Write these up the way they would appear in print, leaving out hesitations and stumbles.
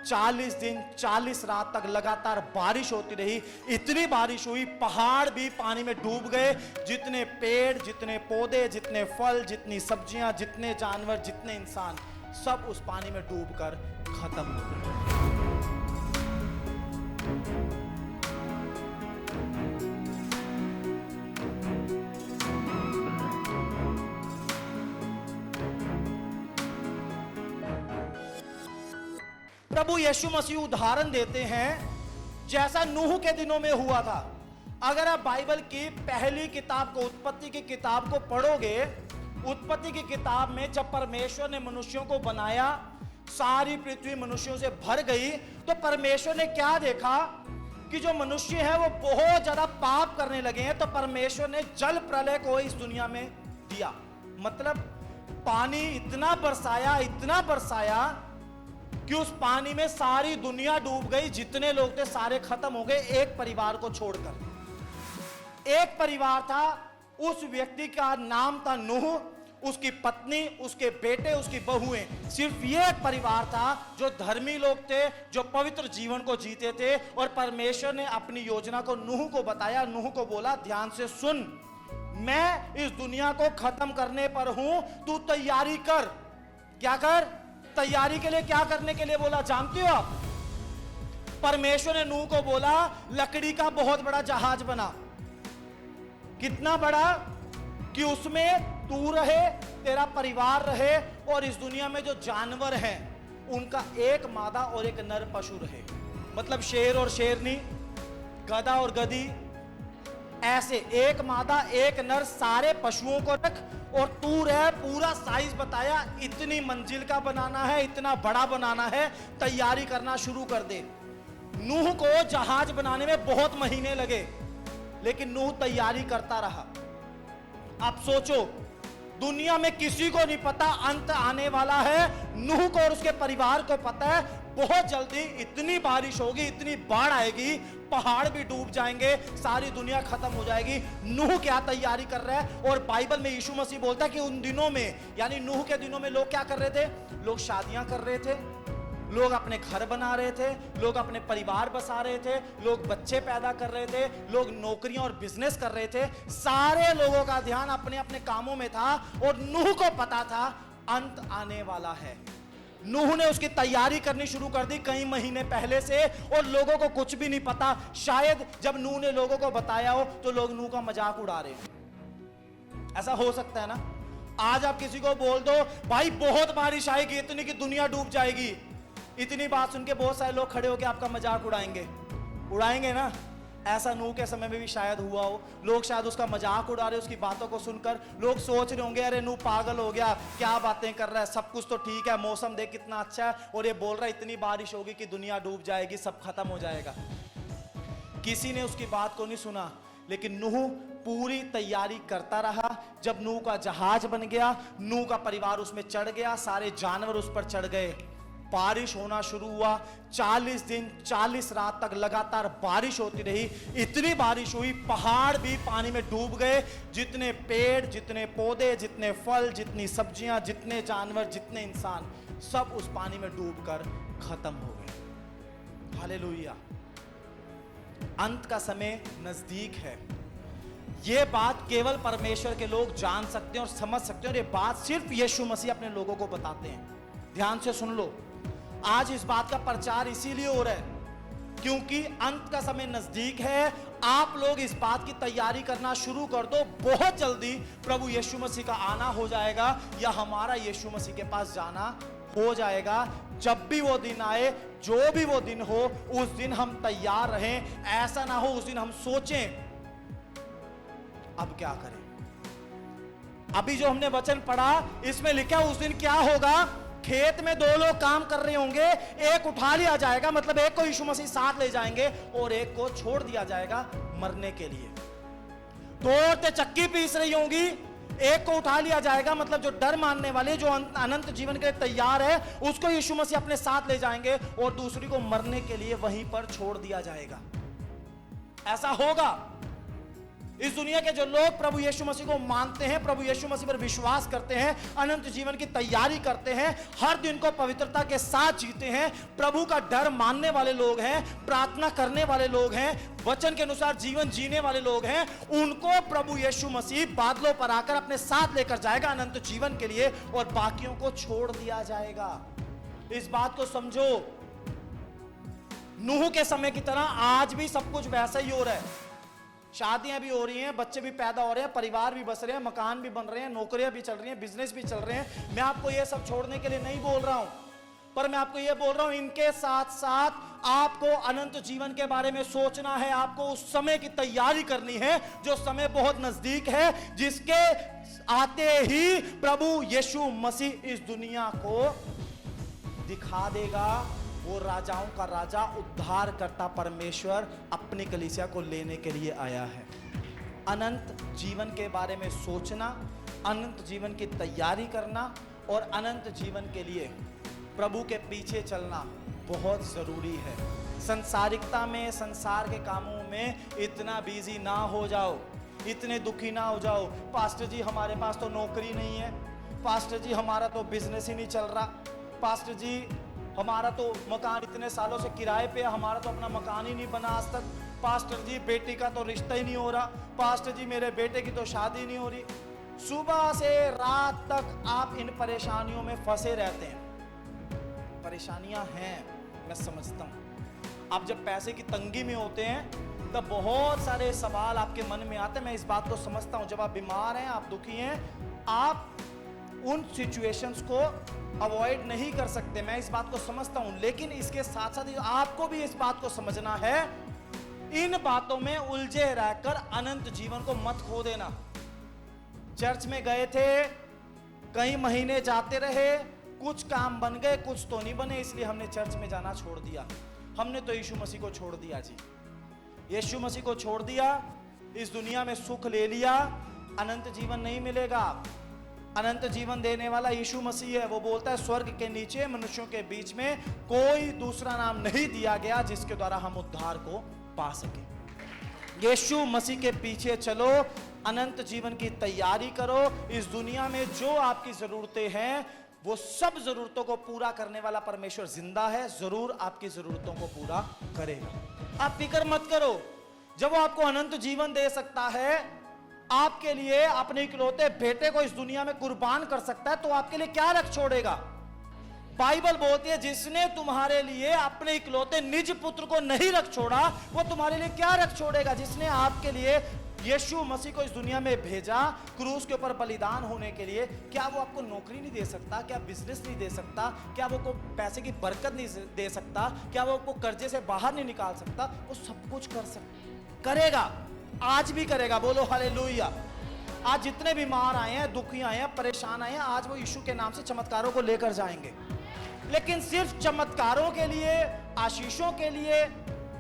40 दिन 40 रात तक लगातार बारिश होती रही। इतनी बारिश हुई पहाड़ भी पानी में डूब गए। जितने पेड़, जितने पौधे, जितने फल, जितनी सब्जियां, जितने जानवर, जितने इंसान, सब उस पानी में डूबकर खत्म हो गए। प्रभु यीशु मसीह उदाहरण देते हैं जैसा नूह के दिनों में हुआ था। अगर आप बाइबल की पहली किताब को, उत्पत्ति की किताब को पढ़ोगे, उत्पत्ति की किताब में जब परमेश्वर ने मनुष्यों को बनाया, सारी पृथ्वी मनुष्यों से भर गई, तो परमेश्वर ने क्या देखा कि जो मनुष्य है वो बहुत ज्यादा पाप करने लगे हैं। तो परमेश्वर ने जल प्रलय को इस दुनिया में दिया। मतलब पानी इतना बरसाया कि उस पानी में सारी दुनिया डूब गई। जितने लोग थे सारे खत्म हो गए, एक परिवार को छोड़कर। एक परिवार था, उस व्यक्ति का नाम था नूह, उसकी पत्नी, उसके बेटे, उसकी बहुएं। सिर्फ ये एक परिवार था जो धर्मी लोग थे, जो पवित्र जीवन को जीते थे। और परमेश्वर ने अपनी योजना को नूह को बताया। नूह को बोला, ध्यान से सुन, मैं इस दुनिया को खत्म करने पर हूं, तू तैयारी कर। क्या कर? तैयारी के लिए। क्या करने के लिए बोला जानते हो आप? परमेश्वर ने नूह को बोला, लकड़ी का बहुत बड़ा जहाज बना। कितना बड़ा? कि उसमें तू रहे, तेरा परिवार रहे, और इस दुनिया में जो जानवर हैं उनका एक मादा और एक नर पशु रहे। मतलब शेर और शेरनी, गधा और गधी, ऐसे एक मादा एक नर सारे पशुओं को रख, और तू रह। पूरा साइज बताया, इतनी मंजिल का बनाना है, इतना बड़ा बनाना है, तैयारी करना शुरू कर दे। नूह को जहाज बनाने में बहुत महीने लगे, लेकिन नूह तैयारी करता रहा। अब सोचो, दुनिया में किसी को नहीं पता अंत आने वाला है। नूह को और उसके परिवार को पता है बहुत जल्दी इतनी बारिश होगी, इतनी बाढ़ आएगी, पहाड़ भी डूब जाएंगे, सारी दुनिया खत्म हो जाएगी। नूह क्या तैयारी कर रहा है? और बाइबल में यीशु मसीह बोलता है कि उन दिनों में, यानी नूह के दिनों में लोग क्या कर रहे थे? लोग शादियां कर रहे थे, लोग अपने घर बना रहे थे, लोग अपने परिवार बसा रहे थे, लोग बच्चे पैदा कर रहे थे, लोग नौकरियां और बिजनेस कर रहे थे। सारे लोगों का ध्यान अपने अपने कामों में था, और नूह को पता था अंत आने वाला है। नूह ने उसकी तैयारी करनी शुरू कर दी कई महीने पहले से, और लोगों को कुछ भी नहीं पता। शायद जब नूह ने लोगों को बताया हो तो लोग नूह का मजाक उड़ा रहे हैं। ऐसा हो सकता है ना? आज आप किसी को बोल दो, भाई बहुत बारिश आएगी, इतनी कि दुनिया डूब जाएगी। इतनी बात सुन के बहुत सारे लोग खड़े होकर आपका मजाक उड़ाएंगे ना? ऐसा नूह के समय में भी शायद हुआ हो। लोग शायद उसका मजाक उड़ा रहे, उसकी बातों को सुनकर लोग सोच रहे होंगे, अरे नूह पागल हो गया, क्या बातें कर रहा है, सब कुछ तो ठीक है, मौसम देख कितना अच्छा है, और ये बोल रहा है इतनी बारिश होगी कि दुनिया डूब जाएगी, सब खत्म हो जाएगा। किसी ने उसकी बात को नहीं सुना, लेकिन नूह पूरी तैयारी करता रहा। जब नूह का जहाज बन गया, नूह का परिवार उसमें चढ़ गया, सारे जानवर उस पर चढ़ गए, बारिश होना शुरू हुआ। 40 दिन 40 रात तक लगातार बारिश होती रही। इतनी बारिश हुई पहाड़ भी पानी में डूब गए। जितने पेड़, जितने पौधे, जितने फल, जितनी सब्जियां, जितने जानवर, जितने इंसान, सब उस पानी में डूबकर खत्म हो गए। हालेलुया। अंत का समय नजदीक है। यह बात केवल परमेश्वर के लोग जान सकते हैं और समझ सकते हैं, और यह बात सिर्फ यीशु मसीह अपने लोगों को बताते हैं। ध्यान से सुन लो, आज इस बात का प्रचार इसीलिए हो रहा है क्योंकि अंत का समय नजदीक है। आप लोग इस बात की तैयारी करना शुरू कर दो। बहुत जल्दी प्रभु यीशु मसीह का आना हो जाएगा, या हमारा यीशु मसीह के पास जाना हो जाएगा। जब भी वो दिन आए, जो भी वो दिन हो, उस दिन हम तैयार रहें। ऐसा ना हो उस दिन हम सोचें अब क्या करें। अभी जो हमने वचन पढ़ा, इसमें लिखा उस दिन क्या होगा? खेत में 2 लोग काम कर रहे होंगे, एक उठा लिया जाएगा, मतलब एक को यीशु मसीह साथ ले जाएंगे, और एक को छोड़ दिया जाएगा मरने के लिए। 2 औरतें चक्की पीस रही होंगी, एक को उठा लिया जाएगा, मतलब जो डर मानने वाले, जो अनंत जीवन के लिए तैयार है, उसको यीशु मसीह अपने साथ ले जाएंगे, और दूसरी को मरने के लिए वहीं पर छोड़ दिया जाएगा। ऐसा होगा। इस दुनिया के जो लोग प्रभु यीशु मसीह को मानते हैं, प्रभु यीशु मसीह पर विश्वास करते हैं, अनंत जीवन की तैयारी करते हैं, हर दिन को पवित्रता के साथ जीते हैं, प्रभु का डर मानने वाले लोग हैं, प्रार्थना करने वाले लोग हैं, वचन के अनुसार जीवन जीने वाले लोग हैं, उनको प्रभु यीशु मसीह बादलों पर आकर अपने साथ लेकर जाएगा अनंत जीवन के लिए, और बाकियों को छोड़ दिया जाएगा। इस बात को समझो, नूह के समय की तरह आज भी सब कुछ वैसा ही हो रहा है। शादियां भी हो रही हैं, बच्चे भी पैदा हो रहे हैं, परिवार भी बस रहे हैं, मकान भी बन रहे हैं, नौकरियां भी चल रही हैं, बिजनेस भी चल रहे हैं। मैं आपको ये सब छोड़ने के लिए नहीं बोल रहा हूं, पर मैं आपको ये बोल रहा हूं, इनके साथ साथ आपको अनंत जीवन के बारे में सोचना है। आपको उस समय की तैयारी करनी है जो समय बहुत नजदीक है, जिसके आते ही प्रभु यीशु मसीह इस दुनिया को दिखा देगा। वो राजाओं का राजा, उद्धार करता परमेश्वर अपनी कलीसिया को लेने के लिए आया है। अनंत जीवन के बारे में सोचना, अनंत जीवन की तैयारी करना और अनंत जीवन के लिए प्रभु के पीछे चलना बहुत जरूरी है। संसारिकता में, संसार के कामों में इतना बिजी ना हो जाओ, इतने दुखी ना हो जाओ। पास्टर जी हमारे पास तो नौकरी नहीं है, पास्टर जी हमारा तो बिजनेस ही नहीं चल रहा, पास्टर जी हमारा तो मकान इतने सालों से किराए पे है, हमारा तो अपना मकान ही नहीं बना आज तक, पास्टर जी बेटी का तो रिश्ता ही नहीं हो रहा, पास्टर जी मेरे बेटे की तो शादी नहीं हो रही। सुबह से रात तक आप इन परेशानियों में फंसे रहते हैं। परेशानियां हैं, मैं समझता हूं। आप जब पैसे की तंगी में होते हैं तब बहुत सारे सवाल आपके मन में आते हैं, मैं इस बात को समझता हूं। जब आप बीमार हैं, आप दुखी हैं, आप उन सिचुएशंस को अवॉइड नहीं कर सकते, मैं इस बात को समझता हूं। लेकिन इसके साथ साथ आपको भी इस बात को समझना है, इन बातों में उलझे रहकर अनंत जीवन को मत खो देना। चर्च में गए थे, कई महीने जाते रहे, कुछ काम बन गए, कुछ तो नहीं बने, इसलिए हमने चर्च में जाना छोड़ दिया। हमने तो यीशु मसीह को छोड़ दिया जी, यीशु मसीह को छोड़ दिया, इस दुनिया में सुख ले लिया, अनंत जीवन नहीं मिलेगा। अनंत जीवन देने वाला यीशु मसीह है। वो बोलता है, स्वर्ग के नीचे मनुष्यों के बीच में कोई दूसरा नाम नहीं दिया गया जिसके द्वारा हम उद्धार को पा सके। यीशु मसीह के पीछे चलो, अनंत जीवन की तैयारी करो। इस दुनिया में जो आपकी जरूरतें हैं, वो सब जरूरतों को पूरा करने वाला परमेश्वर जिंदा है, जरूर आपकी जरूरतों को पूरा करेगा। आप फिक्र मत करो, जब वो आपको अनंत जीवन दे सकता है, आपके लिए अपने इकलौते बेटे को इस दुनिया में कुर्बान कर सकता है, तो आपके लिए क्या रख छोड़ेगा। बाइबल बोलती है, जिसने तुम्हारे लिए अपने इकलौते निज पुत्र को नहीं रख छोड़ा, वो तुम्हारे लिए क्या रख छोड़ेगा। जिसने आपके लिए यीशु मसीह को इस दुनिया में भेजा क्रूस के ऊपर बलिदान होने के लिए, क्या वो आपको नौकरी नहीं दे सकता? क्या बिजनेस नहीं दे सकता? क्या वो को पैसे की बरकत नहीं दे सकता? क्या वो आपको कर्जे से बाहर नहीं निकाल सकता? वो सब कुछ करेगा, आज भी करेगा। बोलो हालेलुया। आज जितने बीमार आए हैं, दुखी आए हैं, परेशान आए हैं, आज वो यीशु के नाम से चमत्कारों को लेकर जाएंगे। लेकिन सिर्फ चमत्कारों के लिए, आशीषों के लिए,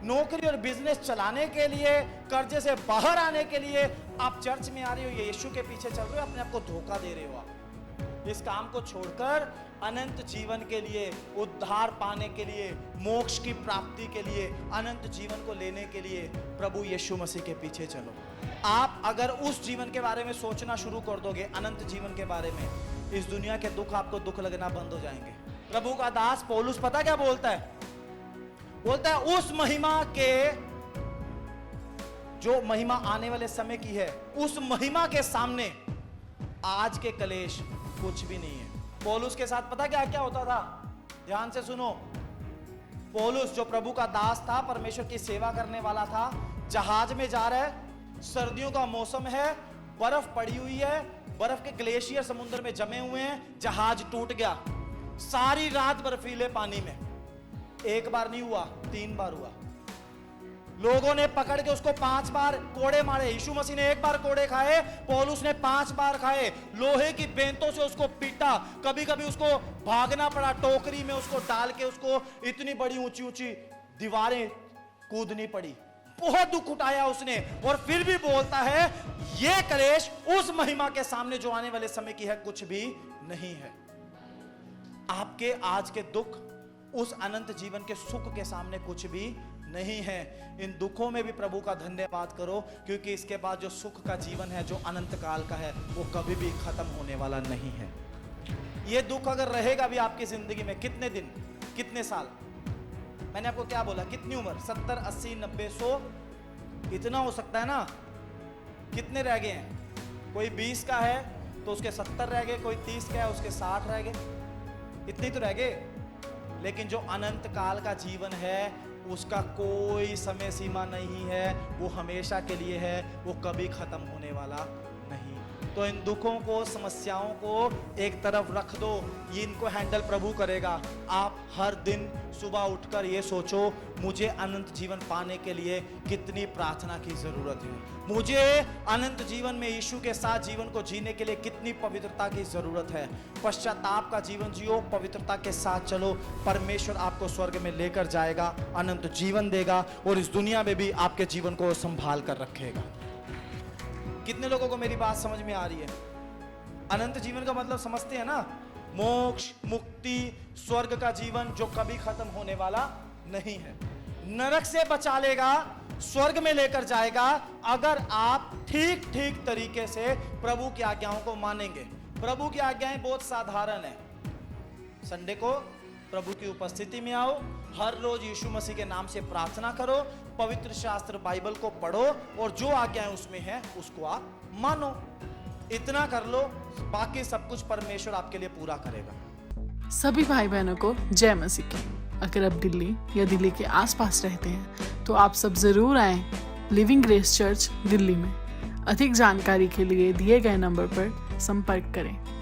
नौकरी और बिजनेस चलाने के लिए, कर्जे से बाहर आने के लिए आप चर्च में आ रहे हो, यीशु के पीछे चल रहे हो, अपने आप को धोखा दे रहे हो। आप इस काम को छोड़कर अनंत जीवन के लिए, उद्धार पाने के लिए, मोक्ष की प्राप्ति के लिए, अनंत जीवन को लेने के लिए प्रभु यीशु मसीह के पीछे चलो। आप अगर उस जीवन के बारे में सोचना शुरू कर दोगे, अनंत जीवन के बारे में, इस दुनिया के दुख आपको दुख लगना बंद हो जाएंगे। प्रभु का दास पौलुस पता क्या बोलता है? बोलता है, उस महिमा के, जो महिमा आने वाले समय की है, उस महिमा के सामने आज के कलेश कुछ भी नहीं है। पौलुस के साथ पता क्या क्या होता था? ध्यान से सुनो। पौलुस जो प्रभु का दास था, परमेश्वर की सेवा करने वाला था, जहाज में जा रहा है, सर्दियों का मौसम है, बर्फ पड़ी हुई है, बर्फ के ग्लेशियर समुद्र में जमे हुए हैं, जहाज टूट गया, सारी रात बर्फीले पानी में। एक बार नहीं हुआ, 3 बार हुआ। लोगों ने पकड़ के उसको 5 बार कोड़े मारे। यीशु मसीह ने 1 बार कोड़े खाए, पौलुस ने 5 बार खाए। लोहे की बेंतों से उसको पीटा, कभी कभी उसको भागना पड़ा, टोकरी में उसको डाल के उसको इतनी बड़ी ऊंची ऊंची दीवारें कूदनी पड़ी। बहुत दुख उठाया उसने, और फिर भी बोलता है, यह कलेश उस महिमा के सामने जो आने वाले समय की है कुछ भी नहीं है। आपके आज के दुख उस अनंत जीवन के सुख के सामने कुछ भी नहीं है। इन दुखों में भी प्रभु का धन्यवाद करो, क्योंकि इसके बाद जो सुख का जीवन है, जो अनंत काल का है, वो कभी भी खत्म होने वाला नहीं है। ये दुख अगर रहेगा भी आपकी जिंदगी में, कितने दिन, कितने साल, मैंने आपको क्या बोला, कितनी उम्र, 70, 80, 90, 100, इतना हो सकता है ना। कितने रह गए हैं? कोई 20 का है तो उसके 70 रह गए, कोई 30 का है उसके 60 रह गए, इतने तो रह गए। लेकिन जो अनंत काल का जीवन है उसका कोई समय सीमा नहीं है, वो हमेशा के लिए है, वो कभी खत्म होने वाला नहीं। तो इन दुखों को, समस्याओं को एक तरफ रख दो, ये इनको हैंडल प्रभु करेगा। आप हर दिन सुबह उठकर ये सोचो, मुझे अनंत जीवन पाने के लिए कितनी प्रार्थना की जरूरत है, मुझे अनंत जीवन में यीशु के साथ जीवन को जीने के लिए कितनी पवित्रता की जरूरत है। पश्चाताप का जीवन जियो, पवित्रता के साथ चलो, परमेश्वर आपको स्वर्ग में लेकर जाएगा, अनंत जीवन देगा और इस दुनिया में भी आपके जीवन को संभाल कर रखेगा। कितने लोगों को मेरी बात समझ में आ रही है? अनंत जीवन का मतलब समझते हैं ना? मोक्ष, मुक्ति, स्वर्ग का जीवन जो कभी खत्म होने वाला नहीं है। नरक से बचा लेगा, स्वर्ग में लेकर जाएगा, अगर आप ठीक ठीक तरीके से प्रभु की आज्ञाओं को मानेंगे। प्रभु की आज्ञाएं बहुत साधारण है। संडे को प्रभु की उपस्थिति में आओ, हर रोज यीशु मसीह के नाम से प्रार्थना करो, पवित्र शास्त्र बाइबल को पढ़ो और जो आज्ञाएं उसमें है उसको आप मानो। इतना कर लो, बाकी सब कुछ परमेश्वर आपके लिए पूरा करेगा। सभी भाई बहनों को जय मसीह की। अगर आप दिल्ली या दिल्ली के आसपास रहते हैं तो आप सब जरूर आएं लिविंग ग्रेस चर्च दिल्ली में। अधिक जानकारी के लिए दिए गए नंबर पर संपर्क करें।